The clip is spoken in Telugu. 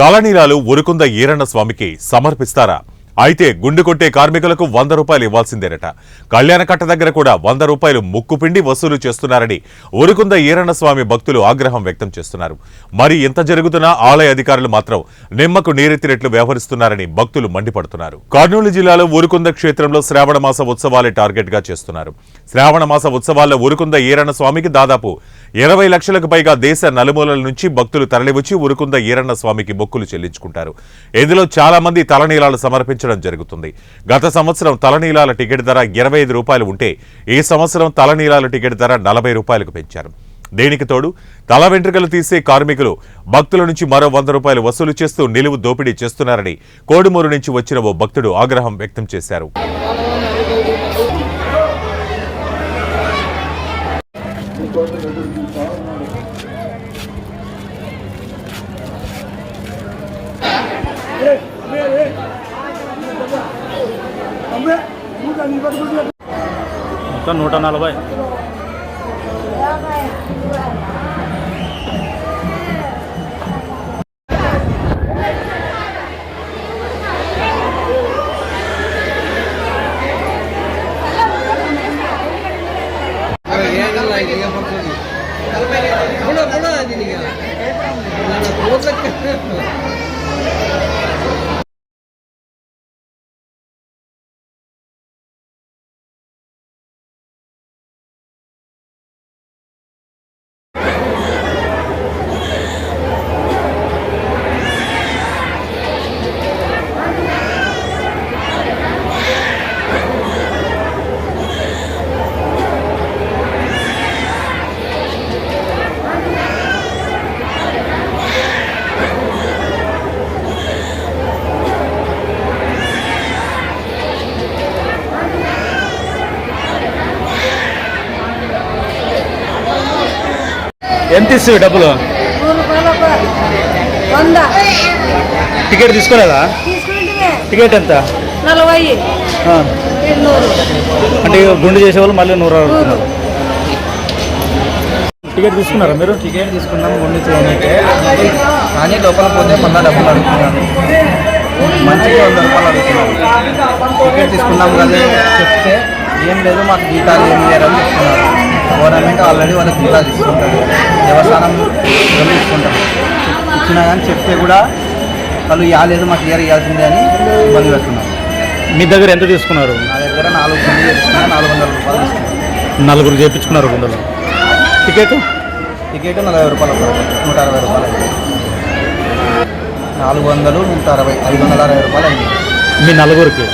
తలనీలాలు ఉరుకుంద ఈరన్న స్వామికి సమర్పిస్తారా? అయితే గుండు కొట్టే కార్మికులకు 100 రూపాయలు ఇవ్వాల్సిందేనట. కళ్యాణకట్ట దగ్గర కూడా 100 రూపాయలు ముక్కుపిండి వసూలు చేస్తున్నారని ఉరుకుంద ఈరన్న స్వామి భక్తులు ఆగ్రహం వ్యక్తం చేస్తున్నారు. మరి ఇంత జరుగుతున్నా ఆలయ అధికారులు మాత్రం నిమ్మకు నీరెత్తినట్లు వ్యవహరిస్తున్నారని భక్తులు మండిపడుతున్నారు. కర్నూలు జిల్లాలో ఉరుకుంద క్షేత్రంలో శ్రావణ మాస ఉత్సవాలే టార్గెట్ గా చేస్తున్నారు. శ్రావణ మాస ఉత్సవాల్లో ఉరుకుంద ఈరన్న స్వామికి దాదాపు 20 లక్షలకు పైగా దేశ నలుమూలల నుంచి భక్తులు తరలివచ్చి ఉరుకుంద ఈరన్న స్వామికి మొక్కులు చెల్లించుకుంటారు. ఇందులో చాలా మంది తలనీలాలు సమర్పించడం జరుగుతుంది. గత సంవత్సరం తలనీలాల టికెట్ ధర 25 రూపాయలు ఉంటే ఈ సంవత్సరం తలనీలాల టికెట్ ధర 40 రూపాయలకు పెంచారు. దీనికి తోడు తల వెంట్రుకలు తీసే కార్మికులు భక్తుల నుంచి మరో 100 రూపాయలు వసూలు చేస్తూ నిలువు దోపిడీ చేస్తున్నారని కోడుమూరు నుంచి వచ్చిన ఓ భక్తుడు ఆగ్రహం వ్యక్తం చేశారు. మొత్తం 140. ఎంత ఇస్తావు డబ్బులు? టికెట్ తీసుకోలేదా? టికెట్ ఎంత? 40. అంటే గుండు చేసేవాళ్ళు మళ్ళీ 100 అడుగుతున్నారు. టికెట్ తీసుకున్నారా మీరు? టికెట్ తీసుకున్నాం గుండు చేయడానికి, కానీ లోపల పోతే మళ్ళీ డబ్బులు అడుగుతున్నాను. మంచిగా 100 రూపాయలు అడుగుతున్నాను. టికెట్ తీసుకున్నాం కదా చెప్తే ఏం లేదు, మాకు జీతాలు ఏమి లేరని చెప్తున్నారు. గవర్నమెంట్ ఆల్రెడీ వాళ్ళకి జీతాలు తీసుకుంటారు, దేవస్థానం తీసుకుంటారు. ఇచ్చినా కానీ చెప్తే కూడా వాళ్ళు ఇవ్వలేదు, మాకు ఇవ్వాల్సిందే అని ఇబ్బంది పెడుతున్నారు. మీ దగ్గర ఎంత తీసుకున్నారు? నా దగ్గర 4 గుండెలు చేపించుకున్నా 400 రూపాయలు తీసుకున్నారు. 4 చేయించుకున్నారు గుండెలు. టికెట్ 40 రూపాయలు, 160 రూపాయలు అయింది. 400, 160, 560 రూపాయలు అయింది మీ నలుగురికి.